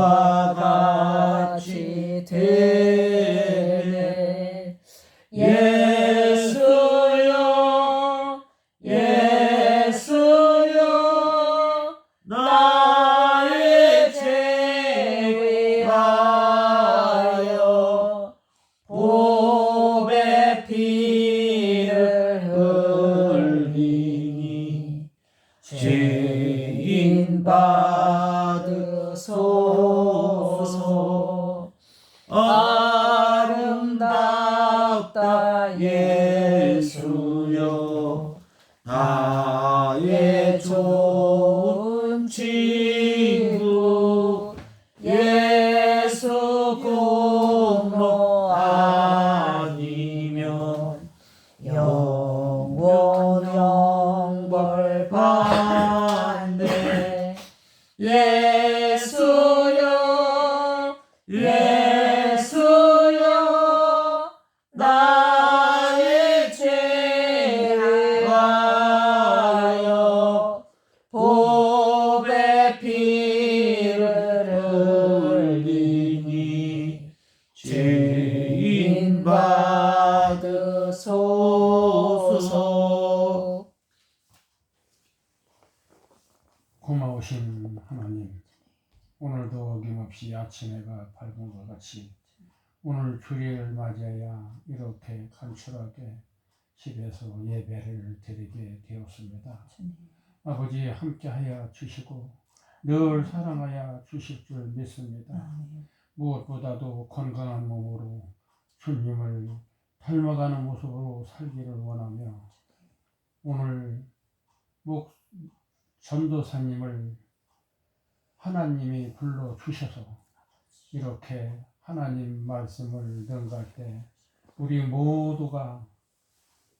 주와 같이 되네. 예수여 예수여 나의 죄위하여 보배 피를 흘리니 죄인 받으소서. 아름답다 예수여 나의 좋은 친구. 예수 공로 아니면 영원 영벌 받네. 예수여 예수여 나의 죄하여 보배 피를 흘리니 죄인 받으소서. 고마우신 하나님, 오늘도 어김없이 아침 해가 밝은 것 같이 오늘 주일을 맞이하여 이렇게 간절하게 집에서 예배를 드리게 되었습니다. 아버지 함께하여 주시고 늘 사랑하여 주실 줄 믿습니다. 무엇보다도 건강한 몸으로 주님을 닮아가는 모습으로 살기를 원하며 오늘 전도사님을 하나님이 불러주셔서 이렇게 하나님 말씀을 능가할 때 우리 모두가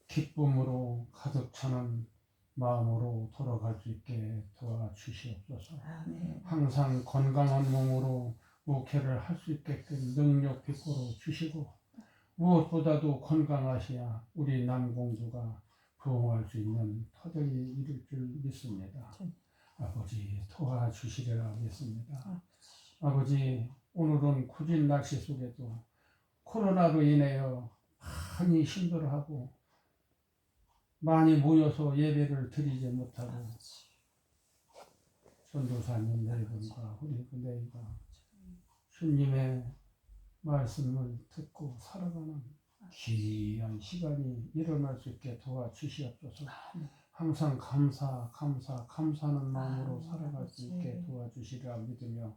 기쁨으로 가득 차는 마음으로 돌아갈 수 있게 도와주시옵소서. 항상 건강한 몸으로 목회를 할 수 있게끔 능력 베풀어 주시고 무엇보다도 건강하셔야 우리 남공주가 부흥할 수 있는 터전이 이룰 줄 믿습니다. 아버지 도와주시리라 믿습니다. 아버지 오늘은 굳은 날씨 속에도 코로나로 인하여 많이 힘들어하고 많이 모여서 예배를 드리지 못하고 전도사님 네 분과 우리 내가 주님의 말씀을 듣고 살아가는 귀한 시간이 일어날 수 있게 도와주시옵소서. 항상 감사하는 마음으로 살아갈 수 있게 도와주시리라 믿으며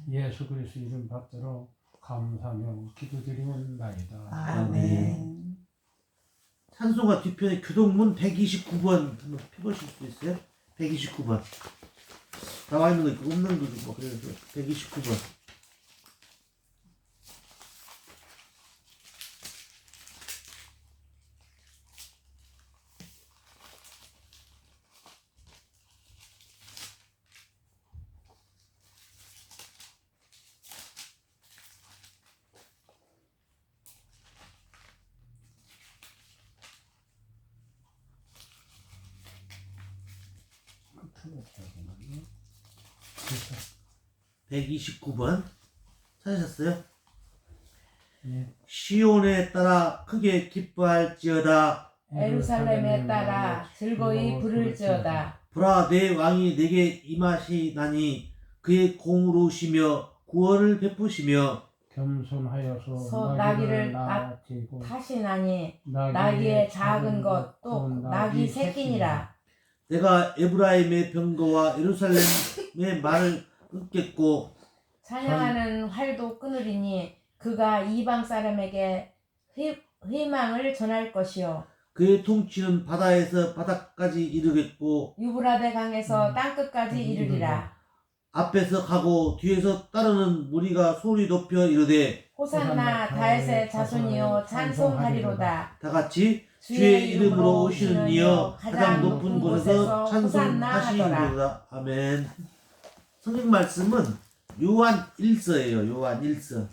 예수 그리스도 이름 받들어 감사하며 기도드리옵나이다. 아멘. 찬송가 뒤편에 교동문 129번 한번 펴보실 수 있어요? 129번 나와 있는 거 있고 없는 거 있고 그래서 129번 그렇죠. 129번 찾으셨어요? 예. 시온에 따라 크게 기뻐할지어다. 예루살렘에 따라 즐거이 부를지어다. 보라 내 왕이 내게 임하시나니 그의 공으로시며 구원을 베푸시며 겸손하여서 나귀를 낳아지고 타시나니 나귀의 작은 것 또 나귀 새끼니라. 내가 에브라임의 병거와 예루살렘의 말을 끊겠고 찬양하는 활도 끊으리니 그가 이방 사람에게 희망을 전할 것이요 그의 통치는 바다에서 바다까지 이르겠고 유브라데 강에서 땅끝까지 이르리라. 앞에서 가고 뒤에서 따르는 무리가 소리 높여 이르되 호산나 다윗의 자손이여 찬송하리로다. 다같이 주의 이름으로 오시는 이여 가장 높은 곳에서 찬송하시리로다. 아멘. 성경 말씀은 요한 1서예요. 요한 1서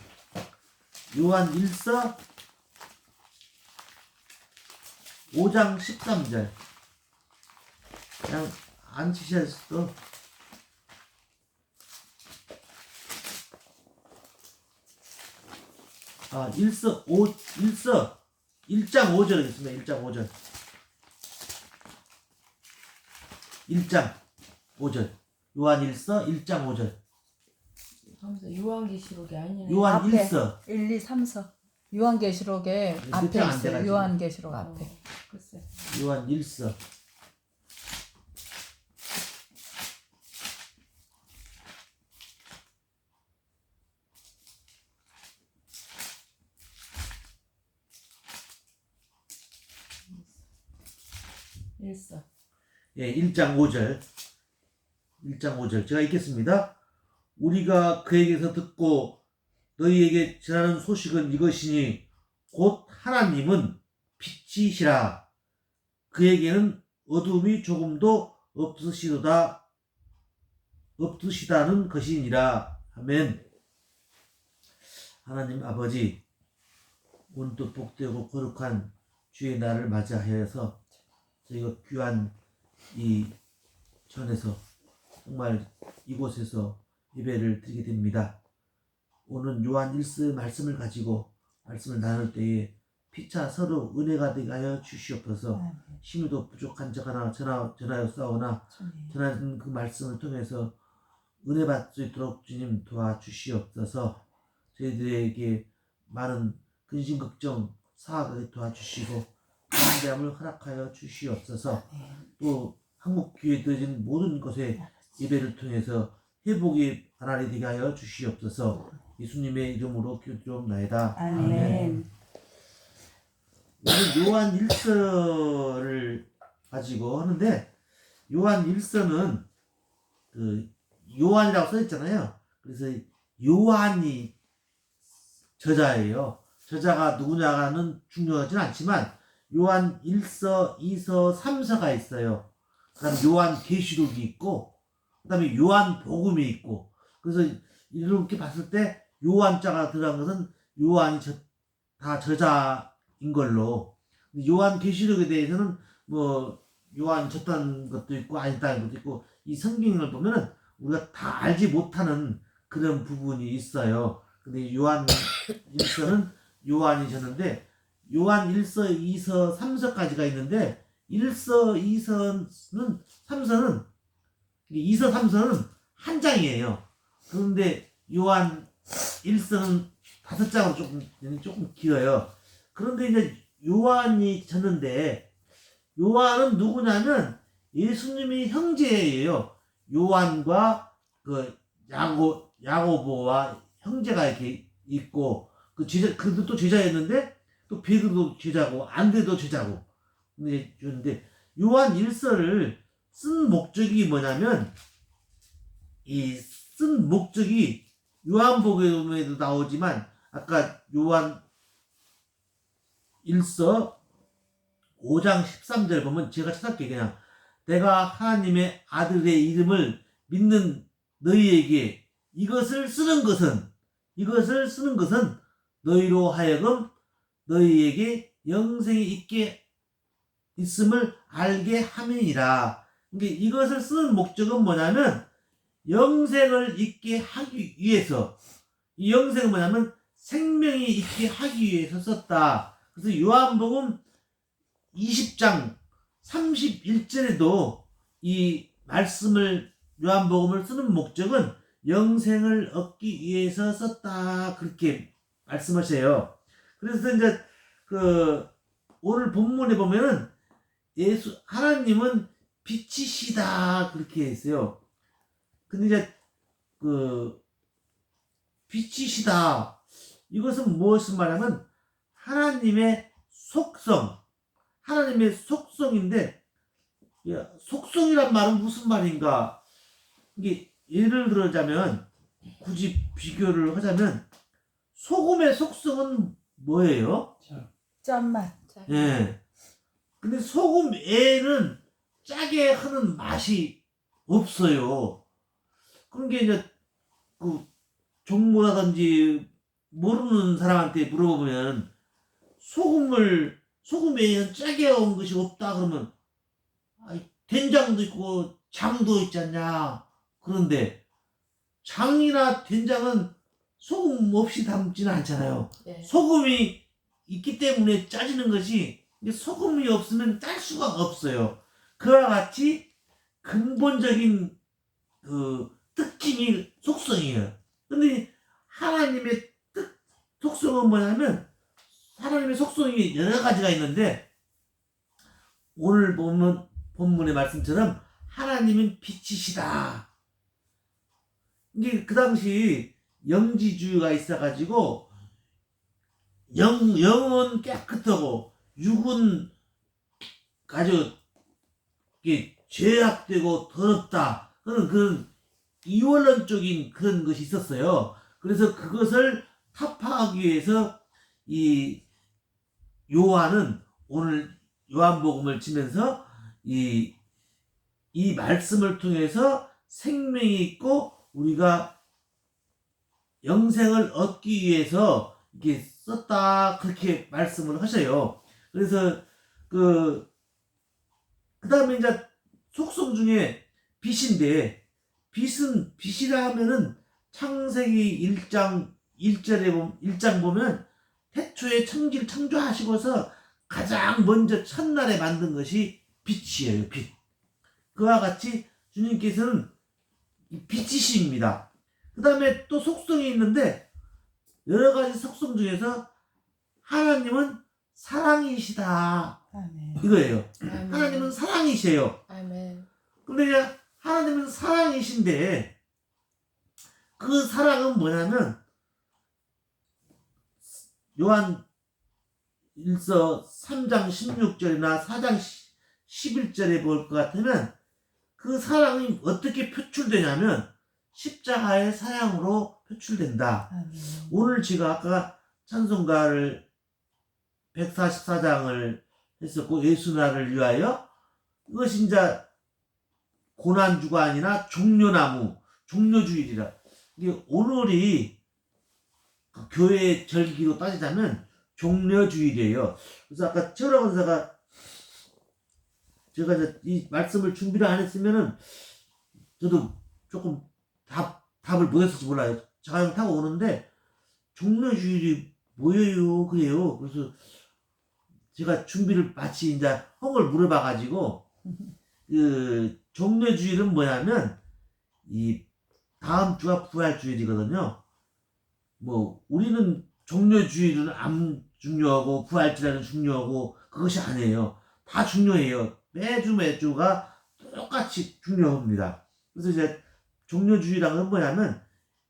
5장 13절. 그냥 안 치셨어. 일서 1장 5절 하겠습니다. 1장 5절. 1장 5절. 요한 1서 1장 5절. 하면서 요한계시록이 아니네. 요한 앞에. 1서. 1, 2, 3서 요한계시록에 네, 앞에 밑에 안 있어요. 돼가지고. 요한계시록 앞에. 글쎄. 요한 1서. 일서. 예, 1장 5절. 1장 5절. 제가 읽겠습니다. 우리가 그에게서 듣고 너희에게 전하는 소식은 이것이니 곧 하나님은 빛이시라. 그에게는 어둠이 조금도 없으시다는 것이니라. 아멘. 하나님 아버지, 오늘도 복되고 거룩한 주의 날을 맞이하여서 저희가 귀한 이 전에서 정말 이곳에서 예배를 드리게 됩니다. 오늘 요한 1서 말씀을 가지고 말씀을 나눌 때에 피차 서로 은혜가 되게 하여 주시옵소서. 힘도 부족한 자가 전하여 싸우나 전하는 그 말씀을 통해서 은혜 받을 수 있도록 주님 도와주시옵소서. 저희들에게 많은 근심 걱정 사하게 도와주시고 감대함을 허락하여 주시옵소서. 또 한국 교회에 드린 모든 것에 예배를 통해서 회복이 하나님 되게 하여 주시옵소서. 예수님의 이름으로 기도드리옵나이다. 아멘. 오늘 요한 1서를 가지고 하는데, 요한 1서는 그 요한이라고 써 있잖아요. 그래서 요한이 저자예요. 저자가 누구냐는 중요하진 않지만 요한 1서, 2서, 3서가 있어요. 그다음에 요한 계시록이 있고, 그다음에 요한 복음이 있고. 그래서 이렇게 봤을 때 요한자가 들어간 것은 요한이 다 저자인 걸로. 요한 계시록에 대해서는 뭐 요한 졌다는 것도 있고 아니다는 것도 있고, 이 성경을 보면은 우리가 다 알지 못하는 그런 부분이 있어요. 근데 요한 1서는 요한이 졌는데, 요한 1서, 2서, 3서까지가 있는데 1서, 2서는 3서는 2서, 3서는 한 장이에요. 그런데 요한 1서는 5장으로 조금 길어요. 그런데 이제 요한이 졌는데, 요한은 누구냐면 예수님의 형제예요. 요한과 그 야고보와 형제가 이렇게 있고, 그도 또 제자였는데 또 베드로도 제자고 안드레도 제자고. 근데 요한 1서를 쓴 목적이 뭐냐면, 이 쓴 목적이 요한복음에도 나오지만 아까 요한 1서 5장 13절 보면, 제가 찾았게 그냥 내가 하나님의 아들의 이름을 믿는 너희에게 이것을 쓰는 것은 너희로 하여금 너희에게 영생이 있게 있음을 알게 함이니라. 그러니까 이것을 쓰는 목적은 뭐냐면 영생을 있게 하기 위해서, 이 영생은 뭐냐면 생명이 있게 하기 위해서 썼다. 그래서 요한복음 20장 31절에도 이 말씀을, 요한복음을 쓰는 목적은 영생을 얻기 위해서 썼다, 그렇게 말씀하세요. 그래서 이제 오늘 본문에 보면은 하나님은 빛이시다, 그렇게 했어요. 근데 이제 빛이시다, 이것은 무엇을 말하면 하나님의 속성인데, 속성이란 말은 무슨 말인가? 이게 예를 들자면, 굳이 비교를 하자면 소금의 속성은 뭐예요? 짠맛. 예. 근데 소금 외에는 짜게 하는 맛이 없어요. 그런 게 이제 종모라든지 모르는 사람한테 물어보면 소금 외에는 짜게 한 것이 없다 그러면, 된장도 있고 장도 있지 않냐. 그런데 장이나 된장은 소금 없이 담지는 않잖아요. 예. 소금이 있기 때문에 짜지는 것이, 이게 소금이 없으면 짤 수가 없어요. 그와 같이 근본적인 그 특징이 속성이에요. 근데 하나님의 속성은 뭐냐면, 하나님의 속성이 여러 가지가 있는데, 오늘 보면 본문의 말씀처럼 하나님은 빛이시다. 이게 그 당시 영지주의가 있어가지고 영은 깨끗하고 육은 아주 이게 죄악되고 더럽다 하는 그런 이원론적인 그런 것이 있었어요. 그래서 그것을 타파하기 위해서 이 요한은 오늘 요한복음을 치면서 이 말씀을 통해서 생명이 있고 우리가 영생을 얻기 위해서 이렇게 썼다, 그렇게 말씀을 하셔요. 그래서 그 다음에 이제 속성 중에 빛인데, 빛이라 하면은 창세기 1장 보면 태초에 천지를 창조하시고서 가장 먼저 첫날에 만든 것이 빛이에요. 빛. 그와 같이 주님께서는 빛이십니다. 그 다음에 또 속성이 있는데, 여러 가지 속성 중에서 하나님은 사랑이시다, 아멘. 이거예요. 아멘. 하나님은 사랑이세요. 아멘. 근데 이제 하나님은 사랑이신데, 그 사랑은 뭐냐면 요한 1서 3장 16절이나 4장 11절에 볼 것 같으면 그 사랑이 어떻게 표출되냐면 십자가의 사랑으로 표출된다. 아멘. 오늘 제가 아까 찬송가를 144장을 했었고, 예수 나를 위하여, 이것이 이제 고난주간이나 종려나무, 종려주일이라. 이게 오늘이 그 교회 절기로 따지자면 종려주일이에요. 그래서 아까 최우라 권사가, 제가 이제 이 말씀을 준비를 안 했으면은 저도 조금 답을 못했을지 몰라요. 자가용 타고 오는데 종려주일이 뭐예요? 그래요. 그래서 제가 준비를 마치 이제 헝을 물어봐가지고, 그 종려주일은 뭐냐면 이 다음 주가 부활주일이거든요. 뭐 우리는 종려주일은 안 중요하고 부활주일은 중요하고 그것이 아니에요. 다 중요해요. 매주가 똑같이 중요합니다. 그래서 이제 종려주일이라는 건 뭐냐면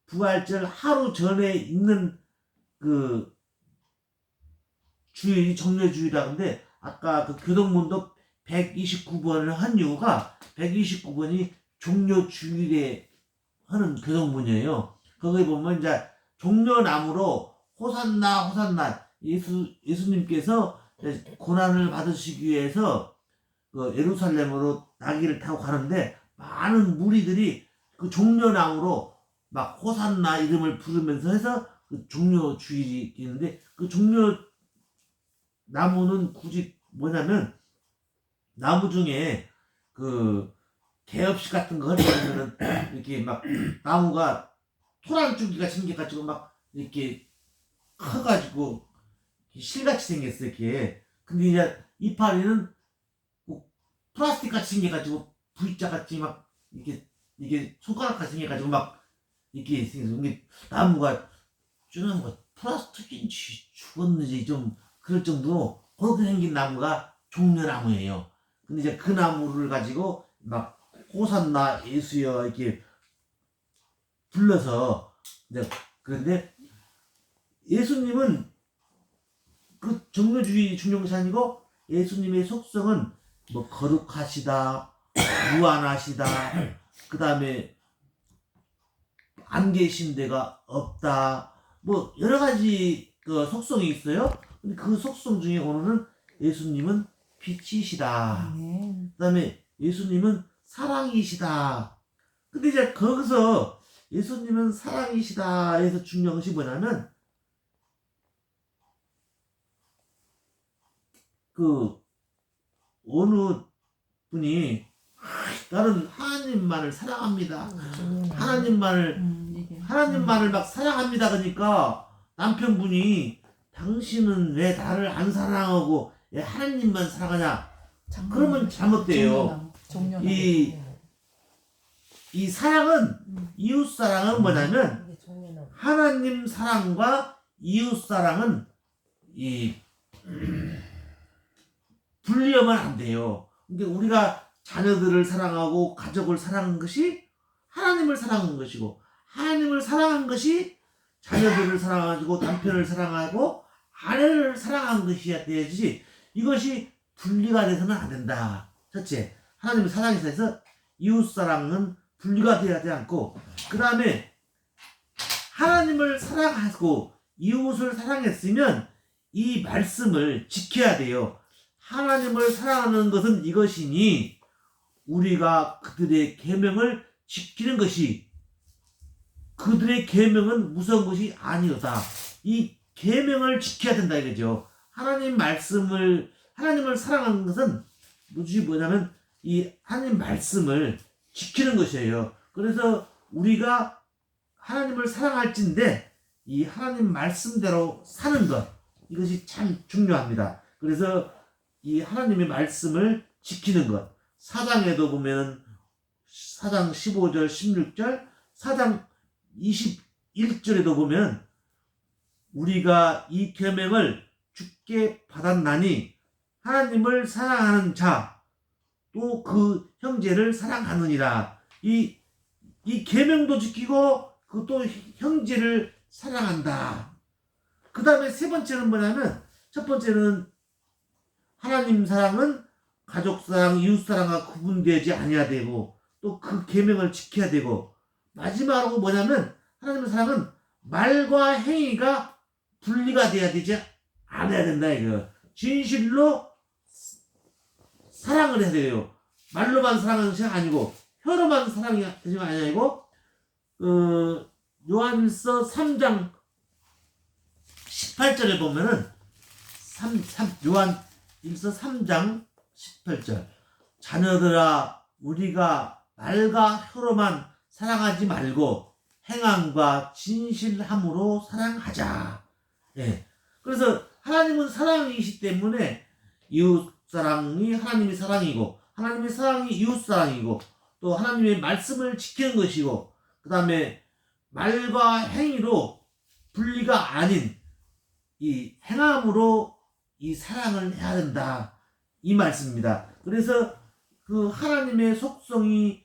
부활절 하루 전에 있는 그 주일이 종려주일이라는데, 아까 그 교동문도 129번을 한 이유가 129번이 종려주일에 하는 교동문이에요. 거기 보면 이제 종려나무로 호산나 호산나, 예수님께서 고난을 받으시기 위해서 그 예루살렘으로 나귀를 타고 가는데 많은 무리들이 그 종려나무로 막 호산나 이름을 부르면서 해서 그 종려주일이 있는데, 그 종려나무는 굳이 뭐냐면 나무 중에 그 개업식 같은 거 하려면은 이렇게 막 나무가 토란줄기가 생겨가지고 막 이렇게 커가지고 실같이 생겼어, 이렇게. 근데 이제 이파리는 뭐 플라스틱 같이 생겨가지고 V자 같이 막 이게 손가락 같이 생겨가지고 막 이렇게 생겨서, 이게 나무가 쭈나무가 플라스틱인지 죽었는지 좀 그럴 정도로 그렇게 생긴 나무가 종려나무예요. 근데 이제 그 나무를 가지고 막 호산나 예수여 이렇게 불러서 이제, 그런데 예수님은 그 종려주의 중요시 아니고 예수님의 속성은 뭐 거룩하시다, 무한하시다, 그 다음에 안 계신 데가 없다, 뭐 여러 가지 그 속성이 있어요. 근데 그 속성 중에 오늘은 예수님은 빛이시다. 아멘. 그 다음에 예수님은 사랑이시다. 근데 이제 거기서 예수님은 사랑이시다 해서 중요한 것이 뭐냐면, 그 어느 분이 나는 하나님만을 사랑합니다, 하나님만을 하나님만을 막 사랑합니다 그러니까 남편분이 당신은 왜 나를 안 사랑하고 왜 하나님만 사랑하냐 그러면 잘못돼요. 종려나무. 이 사랑은 이웃 사랑은 뭐냐면 이게 종려나무. 하나님 사랑과 이웃 사랑은 이 분리하면 안 돼요. 그러니까 우리가 자녀들을 사랑하고 가족을 사랑하는 것이 하나님을 사랑하는 것이고 하나님을 사랑하는 것이 자녀들을 사랑하고 남편을 사랑하고 아내를 사랑하는 것이어야 되지 이것이 분리가 돼서는 안 된다. 첫째, 하나님의 사랑에 대해서 이웃 사랑은 분리가 되어야 되지 않고 그 다음에 하나님을 사랑하고 이웃을 사랑했으면 이 말씀을 지켜야 돼요. 하나님을 사랑하는 것은 이것이니 우리가 그들의 계명을 지키는 것이 그들의 계명은 무서운 것이 아니오다. 이 계명을 지켜야 된다 이거죠. 하나님을 사랑하는 것은 뭐냐면 이 하나님 말씀을 지키는 것이에요. 그래서 우리가 하나님을 사랑할진데 이 하나님 말씀대로 사는 것 이것이 참 중요합니다. 그래서 이 하나님의 말씀을 지키는 것 사장에도 보면 사장 15절 16절 사장 21절에도 보면 우리가 이 계명을 주께 받았나니 하나님을 사랑하는 자 또 그 형제를 사랑하느니라. 이 계명도 지키고 그 또 형제를 사랑한다. 그 다음에 세 번째는 뭐냐면 첫 번째는 하나님 사랑은 가족 사랑, 이웃 사랑과 구분되지 아니어야 되고 또 그 계명을 지켜야 되고 마지막으로 뭐냐면 하나님의 사랑은 말과 행위가 분리가 돼야 되지 않아야 된다 이거. 진실로 사랑을 해야 돼요. 말로만 사랑하는 것이 아니고 혀로만 사랑이 아니고 요한일서 3장 18절에 보면은 요한일서 3장 18절 자녀들아 우리가 말과 혀로만 사랑하지 말고 행함과 진실함으로 사랑하자. 예. 그래서 하나님은 사랑이시기 때문에 이웃 사랑이 하나님의 사랑이고 하나님의 사랑이 이웃 사랑이고 또 하나님의 말씀을 지키는 것이고 그 다음에 말과 행위로 분리가 아닌 이 행함으로 이 사랑을 해야 된다 이 말씀입니다. 그래서 그 하나님의 속성이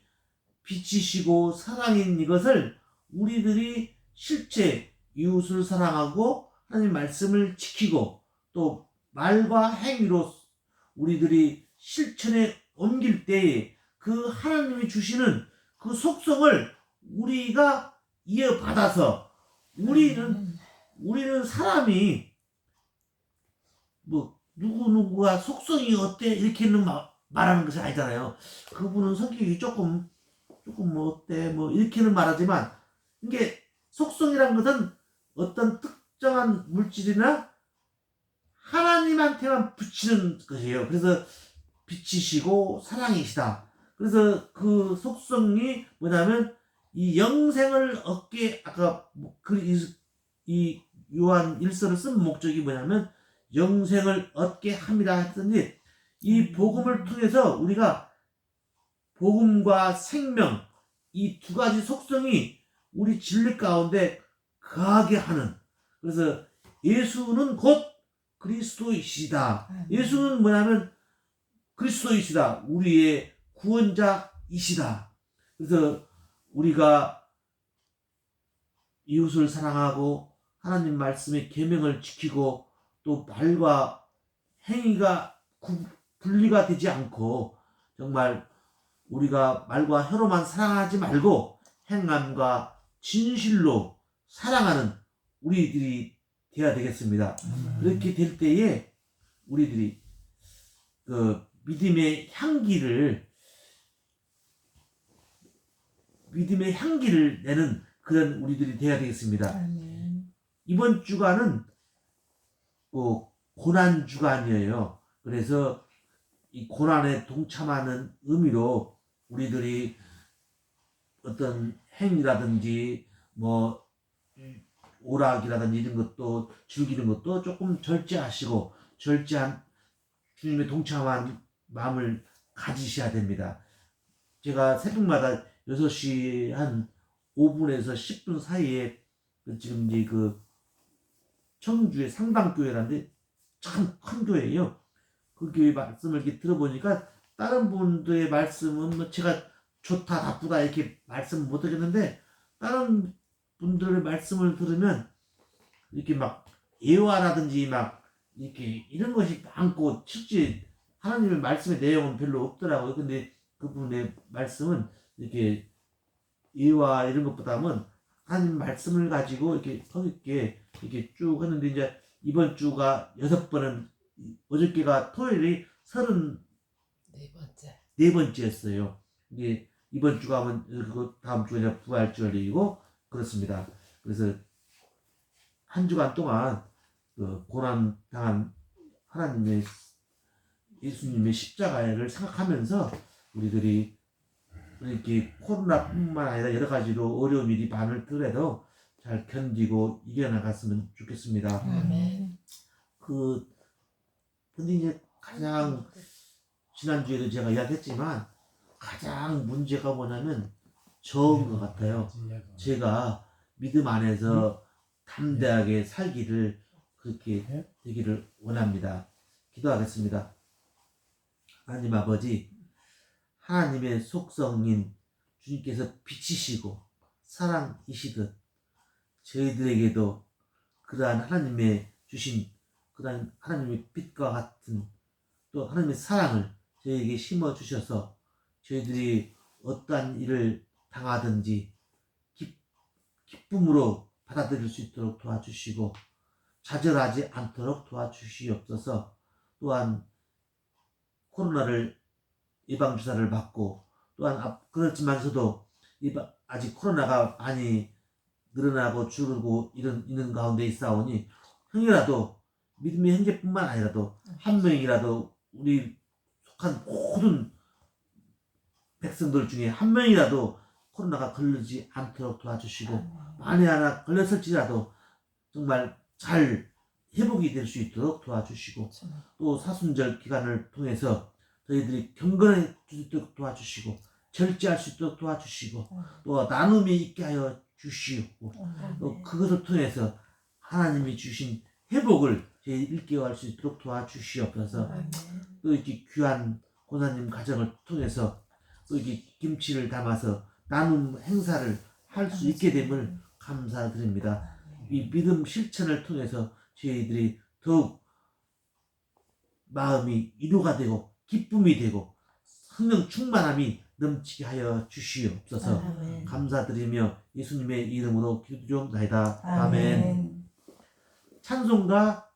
빛이시고 사랑인 이것을 우리들이 실제 이웃을 사랑하고 하나님 말씀을 지키고 또 말과 행위로 우리들이 실천에 옮길 때에 그 하나님이 주시는 그 속성을 우리가 이어받아서 우리는 사람이 뭐 누구누구가 속성이 어때 이렇게는 말하는 것이 아니잖아요. 그분은 성격이 조금 뭐 어때 뭐 이렇게는 말하지만 이게 속성이란 것은 어떤 특정한 물질이나 하나님한테만 붙이는 것이에요. 그래서 빛이시고 사랑이시다. 그래서 그 속성이 뭐냐면 이 영생을 얻게 아까 이 요한 1서를 쓴 목적이 뭐냐면 영생을 얻게 합니다 했더니 이 복음을 통해서 우리가 복음과 생명 이 두 가지 속성이 우리 진리 가운데 거하게 하는 그래서 예수는 곧 그리스도이시다. 예수는 뭐냐면 그리스도이시다. 우리의 구원자이시다. 그래서 우리가 이웃을 사랑하고 하나님 말씀의 계명을 지키고 또 말과 행위가 분리가 되지 않고 정말 우리가 말과 혀로만 사랑하지 말고 행함과 진실로 사랑하는 우리들이 되어야 되겠습니다. 그렇게 될 때에 우리들이 그 믿음의 향기를 내는 그런 우리들이 되어야 되겠습니다. 아멘. 이번 주간은 고난 주간이에요. 그래서 이 고난에 동참하는 의미로 우리들이 어떤 행위라든지 뭐 오락이라든지 이런 것도 즐기는 것도 조금 절제하시고 절제한 주님의 동참한 마음을 가지셔야 됩니다. 제가 새벽마다 6시 한 5분에서 10분 사이에 지금 이제 그 청주의 상당교회라는데 참 큰 교회예요. 그 교회 말씀을 이렇게 들어보니까 다른 분들의 말씀은 뭐 제가 좋다 나쁘다 이렇게 말씀 못 하겠는데 다른 분들의 말씀을 들으면 이렇게 막 예화라든지 막 이렇게 이런 것이 많고 실제 하나님의 말씀의 내용은 별로 없더라고요. 근데 그분의 말씀은 이렇게 예화 이런 것보다는 하나님 말씀을 가지고 이렇게 있게 이렇게 쭉 하는데 이제 이번 주가 6번은 어저께가 토요일이 34번째였어요. 이게 이번 주가 하면 그리고 다음 주가 이제 부활주일이고 그렇습니다. 그래서 한 주간 동안 그 고난 당한 하나님의 예수님의 십자가를 생각하면서 우리들이 이렇게 코로나뿐만 아니라 여러 가지로 어려운 일이 많을더라도 잘 견디고 이겨나갔으면 좋겠습니다. 근데 이제 가장 지난주에도 제가 이야기했지만 가장 문제가 뭐냐면 저인 것 같아요. 제가 믿음 안에서 담대하게 살기를 그렇게 되기를 원합니다. 기도하겠습니다. 하나님 아버지, 하나님의 속성인 주님께서 빛이시고 사랑이시듯 저희들에게도 그러한 하나님의 주신 그러한 하나님의 빛과 같은 또 하나님의 사랑을 저희에게 심어 주셔서 저희들이 어떠한 일을 당하든지 기쁨으로 받아들일 수 있도록 도와주시고 좌절하지 않도록 도와주시옵소서. 또한 코로나를 예방주사를 받고 또한 그렇지만서도 아직 코로나가 많이 늘어나고 줄고 있는 가운데 있사오니 형이라도 믿음의 형제뿐만 아니라도 한 명이라도 우리 속한 모든 백성들 중에 한 명이라도 코로나가 걸리지 않도록 도와주시고 만에 하나 걸렸을지라도 정말 잘 회복이 될 수 있도록 도와주시고 또 사순절 기간을 통해서 저희들이 경건할 수 있도록 도와주시고 절제할 수 있도록 도와주시고 또 나눔이 있게 하여 주시고 또 그것을 통해서 하나님이 주신 회복을 저희 일깨워할 수 있도록 도와주시옵소서. 또 이렇게 귀한 고사님 가정을 통해서 또 이렇게 김치를 담아서 나눔 행사를 할 수 있게 됨을 감사드립니다. 이 믿음 실천을 통해서 저희들이 더욱 마음이 위로가 되고 기쁨이 되고 성령 충만함이 넘치게 하여 주시옵소서. 감사드리며 예수님의 이름으로 기도드리옵나이다. 아멘. 찬송가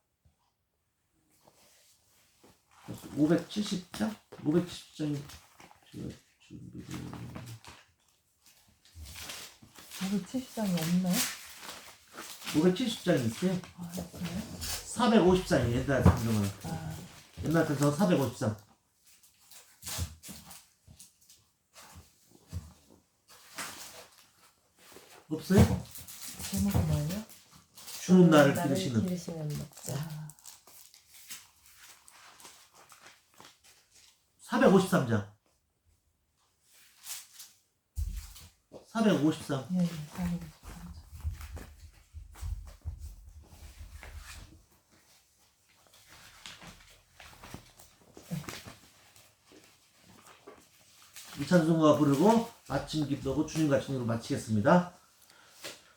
570장? 570장이 제가 준비를 570장이 없네. 570장이 있어요. 그래요? 450장이 옛날 찬송은 옛날 찬송 450장. 없어요? 제목이 뭐예요? 주는 나를 기르시는 목자. 453장 453 예, 453장. 이 찬송가 부르고 마침 기도하고 주님 같은 마치겠습니다.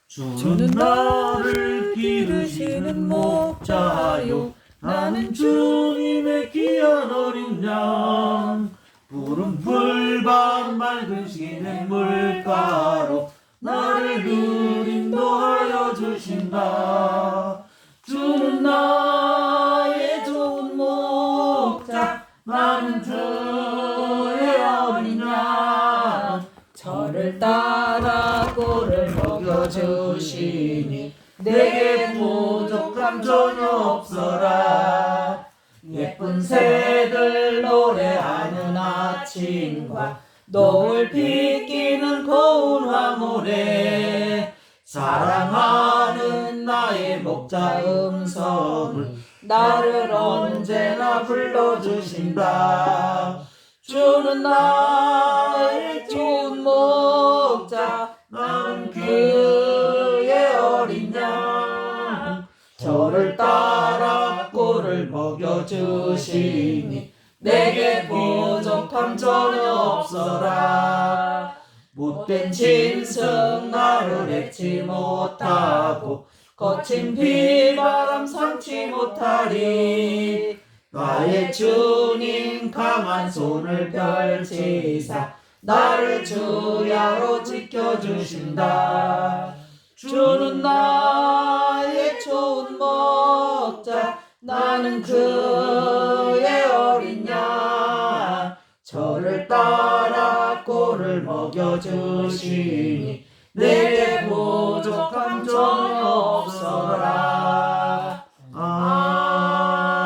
주는 나를 기르시는 목자요 나는 주님의 귀한 어린 양 푸른 풀밭 맑은 시냇 물가로 나를 늘 인도하여 주신다. 주는 나의 좋은 목자 나는 주의 어린 양 저를 따라 꼴을 먹여주시니 내게 부족함 전혀 없어라. 예쁜 새들 노래하는 아침과 노을 비끼는 고운 황홀에 사랑하는 나의 목자 음성을 나를 언제나 불러주신다. 주는 나의 좋은 목자, 나는 그의 어린 양. 저를 따라 꼴을 먹여주시니 내게 부족함 전혀 없어라. 못된 짐승 나를 맺지 못하고 거친 비바람 삼지 못하리. 나의 주님 강한 손을 펼치사 나를 주야로 지켜주신다. 주는 나의 좋은 목자, 나는 그의 어린 양. 저를 따라 꼴을 먹여주시니 내게 부족함 전혀 없어라.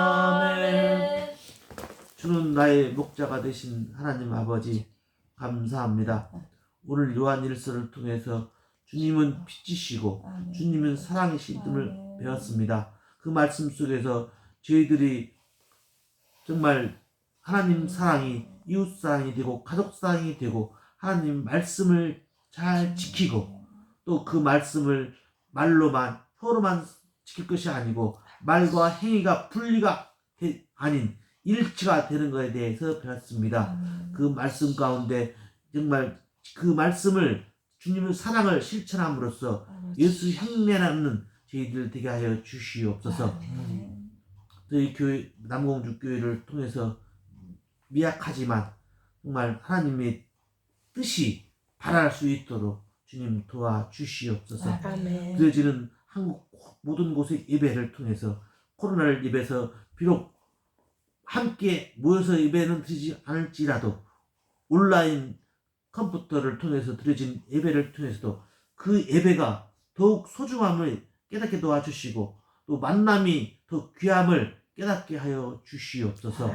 아멘. 주는 나의 목자가 되신 하나님 아버지 감사합니다. 오늘 요한 1서를 통해서 주님은 빛이시고 주님은 사랑이심을 배웠습니다. 그 말씀 속에서 저희들이 정말 하나님 사랑이 이웃 사랑이 되고 가족 사랑이 되고 하나님 말씀을 잘 지키고 또 그 말씀을 말로만 혀로만 지킬 것이 아니고 말과 행위가 분리가 아닌 일치가 되는 것에 대해서 배웠습니다. 그 말씀 가운데 정말 그 말씀을 주님의 사랑을 실천함으로써 예수 흉내나는 저희들 되게 하여 주시옵소서. 저희 교회 남공주 교회를 통해서 미약하지만 정말 하나님의 뜻이 발할 수 있도록 주님 도와주시옵소서. 그려지는 한국 모든 곳의 예배를 통해서 코로나를 입에서 비록 함께 모여서 예배는 드리지 않을지라도 온라인 컴퓨터를 통해서 드려진 예배를 통해서도 그 예배가 더욱 소중함을 깨닫게 도와주시고 또 만남이 더 귀함을 깨닫게 하여 주시옵소서.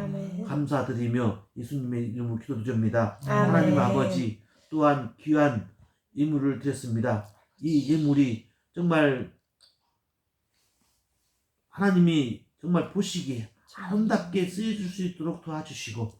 감사드리며 예수님의 이름으로 기도드립니다. 하나님 아버지 또한 귀한 예물을 드렸습니다. 이 예물이 정말 하나님이 정말 보시기에 아름답게 쓰여줄 수 있도록 도와주시고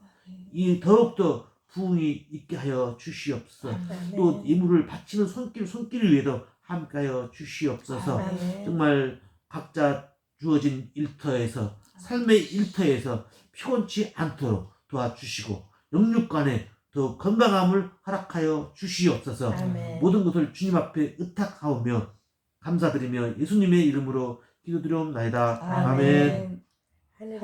이 더욱더 부흥이 있게 하여 주시옵소서. 또 예물을 바치는 손길을 위해서 함께하여 주시옵소서. 정말 각자 주어진 일터에서 삶의 일터에서 피곤치 않도록 도와주시고 영육간에 더 건강함을 허락하여 주시옵소서. 모든 것을 주님 앞에 의탁하오며 감사드리며 예수님의 이름으로 기도드리옵나이다. 아멘.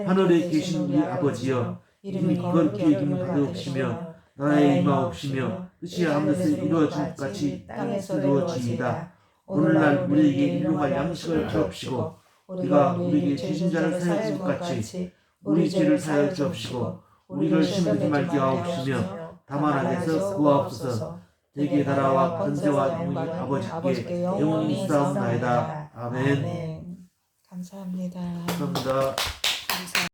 하늘에 계신 우리 아버지여, 이름이 거룩히 여김을 받으옵시며 나라의 임하옵시며 뜻이 하늘에서 이루어진 것 같이 땅에서 이루어지이다. 오늘날 우리에게 일용할 양식을 주옵시고 우리가 우리에게 죄진 자를 사하여 줄 것 같이 우리 죄를 사하여 주옵시고 우리를 시험하지 말게 하옵시며 다만 악에서 구하옵소서. 대개 나라와 권세와 영광이 아버지께 영원히 있사옵나이다. 아멘. 감사합니다. 감사합니다.